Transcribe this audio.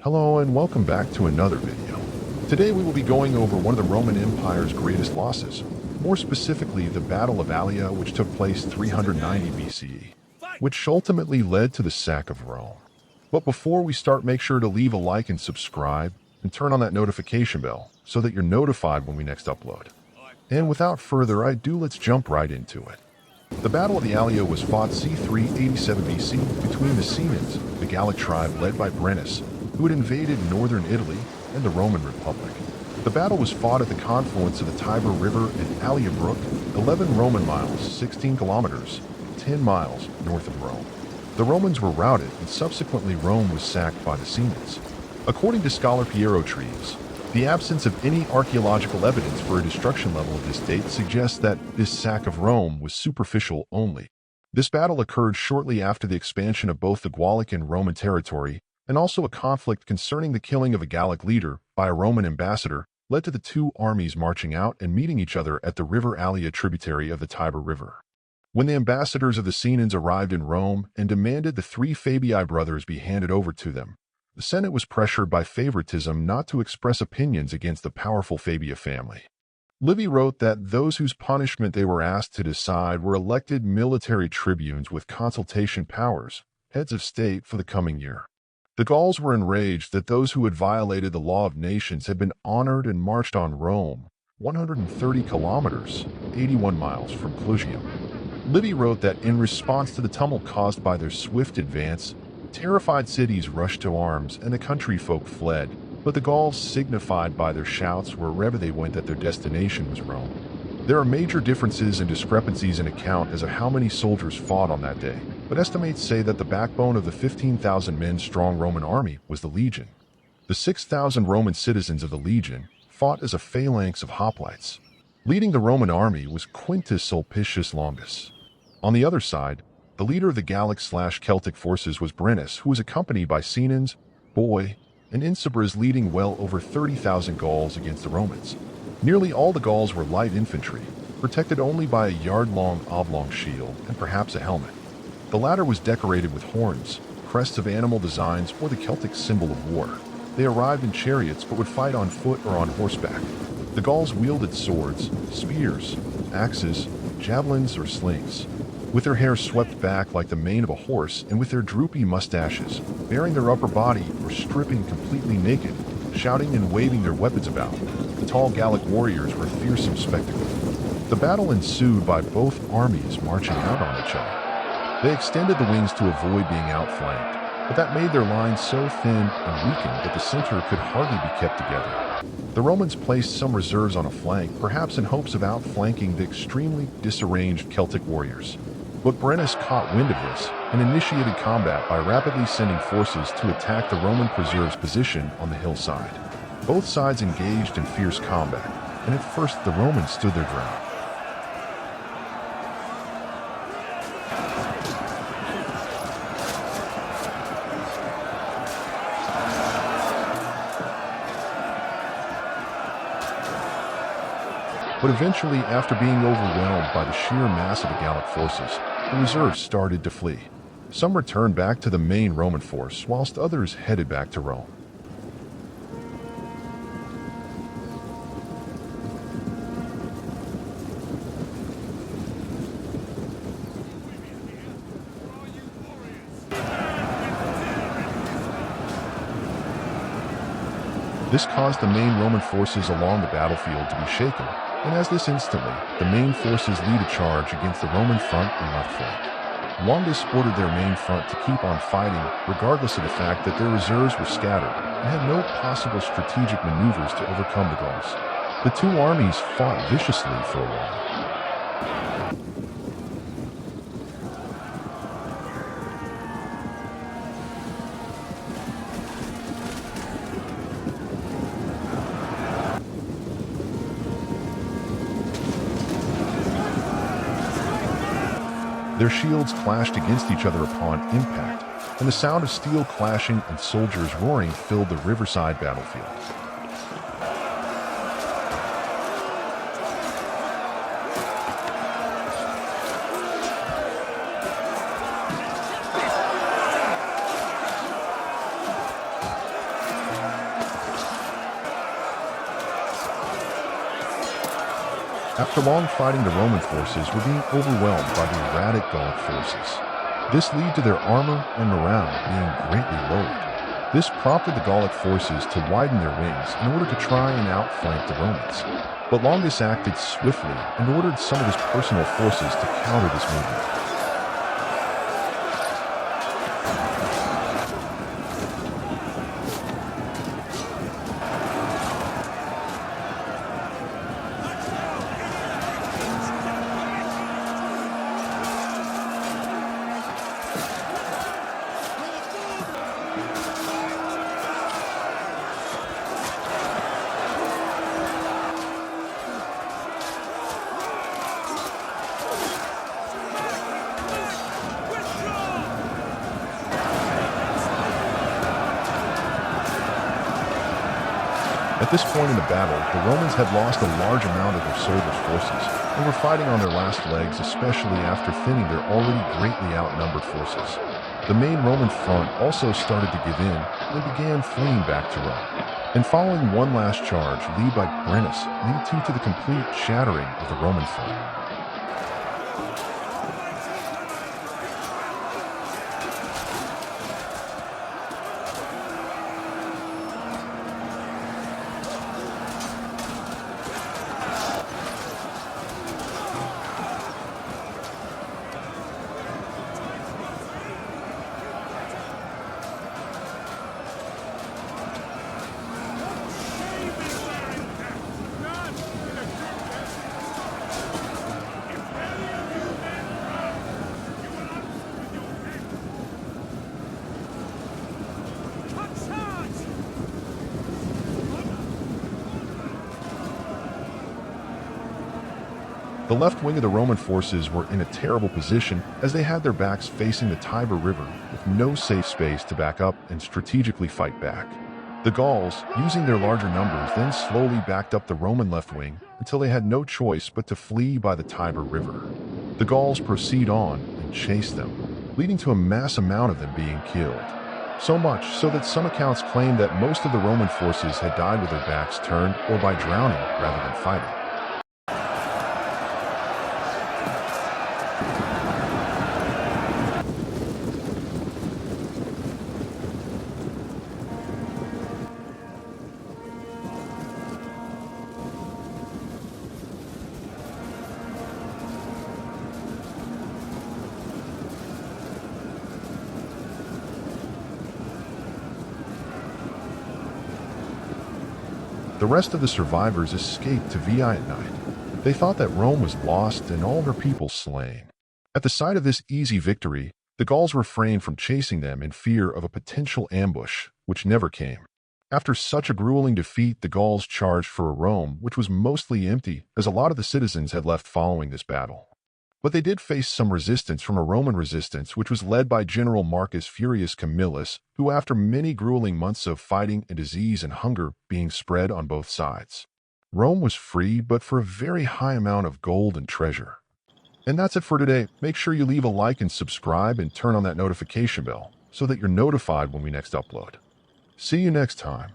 Hello and welcome back to another video. Today we will be going over one of the Roman Empire's greatest losses, more specifically the Battle of Allia, which took place 390 BCE, which ultimately led to the sack of Rome. But before we start, make sure to leave a like and subscribe, and turn on that notification bell so that you're notified when we next upload. And without further ado, let's jump right into it. The Battle of the Allia was fought c. 387 BC between the Semans, the Gallic tribe led by Brennus, who had invaded northern Italy, and the Roman Republic. The battle was fought at the confluence of the Tiber River and Allia Brook, 11 Roman miles, 16 kilometers, 10 miles north of Rome. The Romans were routed, and subsequently Rome was sacked by the Semans. According to scholar Piero Treves, the absence of any archaeological evidence for a destruction level of this date suggests that this sack of Rome was superficial only. This battle occurred shortly after the expansion of both the Gallic and Roman territory, and also a conflict concerning the killing of a Gallic leader by a Roman ambassador led to the two armies marching out and meeting each other at the river Allia, tributary of the Tiber River. When the ambassadors of the Senans arrived in Rome and demanded the three Fabii brothers be handed over to them, the Senate was pressured by favoritism not to express opinions against the powerful Fabia family. Livy wrote that those whose punishment they were asked to decide were elected military tribunes with consultation powers, heads of state for the coming year. The Gauls were enraged that those who had violated the law of nations had been honored and marched on Rome, 130 kilometers, 81 miles from Clusium. Livy wrote that in response to the tumult caused by their swift advance, terrified cities rushed to arms and the country folk fled, but the Gauls signified by their shouts wherever they went that their destination was Rome. There are major differences and discrepancies in account as to how many soldiers fought on that day, but estimates say that the backbone of the 15,000 men strong Roman army was the legion. The 6,000 Roman citizens of the legion fought as a phalanx of hoplites. Leading the Roman army was Quintus Sulpicius Longus. On the other side, the leader of the Gallic/Celtic forces was Brennus, who was accompanied by Senans, Boy, and Insubres, leading well over 30,000 Gauls against the Romans. Nearly all the Gauls were light infantry, protected only by a yard-long oblong shield and perhaps a helmet. The latter was decorated with horns, crests of animal designs, or the Celtic symbol of war. They arrived in chariots but would fight on foot or on horseback. The Gauls wielded swords, spears, axes, javelins, or slings, with their hair swept back like the mane of a horse and with their droopy mustaches, baring their upper body or stripping completely naked, shouting and waving their weapons about. The tall Gallic warriors were a fearsome spectacle. The battle ensued by both armies marching out on each other. They extended the wings to avoid being outflanked, but that made their lines so thin and weakened that the center could hardly be kept together. The Romans placed some reserves on a flank, perhaps in hopes of outflanking the extremely disarranged Celtic warriors. But Brennus caught wind of this and initiated combat by rapidly sending forces to attack the Roman preserve's position on the hillside. Both sides engaged in fierce combat, and at first the Romans stood their ground. But eventually, after being overwhelmed by the sheer mass of the Gallic forces, the reserves started to flee. Some returned back to the main Roman force, whilst others headed back to Rome. This caused the main Roman forces along the battlefield to be shaken, and as this instantly, the main forces lead a charge against the Roman front and left flank. Longus ordered their main front to keep on fighting, regardless of the fact that their reserves were scattered and had no possible strategic maneuvers to overcome the Gauls. The two armies fought viciously for a while. Their shields clashed against each other upon impact, and the sound of steel clashing and soldiers roaring filled the riverside battlefield. After long fighting, the Roman forces were being overwhelmed by the erratic Gallic forces. This led to their armor and morale being greatly lowered. This prompted the Gallic forces to widen their wings in order to try and outflank the Romans. But Longus acted swiftly and ordered some of his personal forces to counter this movement. At this point in the battle, the Romans had lost a large amount of their soldiers' forces and were fighting on their last legs, especially after thinning their already greatly outnumbered forces. The main Roman front also started to give in and began fleeing back to Rome. And following one last charge, led by Brennus, led to the complete shattering of the Roman front. The left wing of the Roman forces were in a terrible position as they had their backs facing the Tiber River with no safe space to back up and strategically fight back. The Gauls, using their larger numbers, then slowly backed up the Roman left wing until they had no choice but to flee by the Tiber River. The Gauls proceed on and chase them, leading to a mass amount of them being killed. So much so that some accounts claim that most of the Roman forces had died with their backs turned or by drowning rather than fighting. The rest of the survivors escaped to Veii at night. They thought that Rome was lost and all her people slain. At the sight of this easy victory, the Gauls refrained from chasing them in fear of a potential ambush, which never came. After such a grueling defeat, the Gauls charged for a Rome which was mostly empty, as a lot of the citizens had left following this battle. But they did face some resistance from a Roman resistance which was led by General Marcus Furius Camillus, who after many grueling months of fighting and disease and hunger being spread on both sides, Rome was freed but for a very high amount of gold and treasure. And that's it for today. Make sure you leave a like and subscribe and turn on that notification bell so that you're notified when we next upload. See you next time.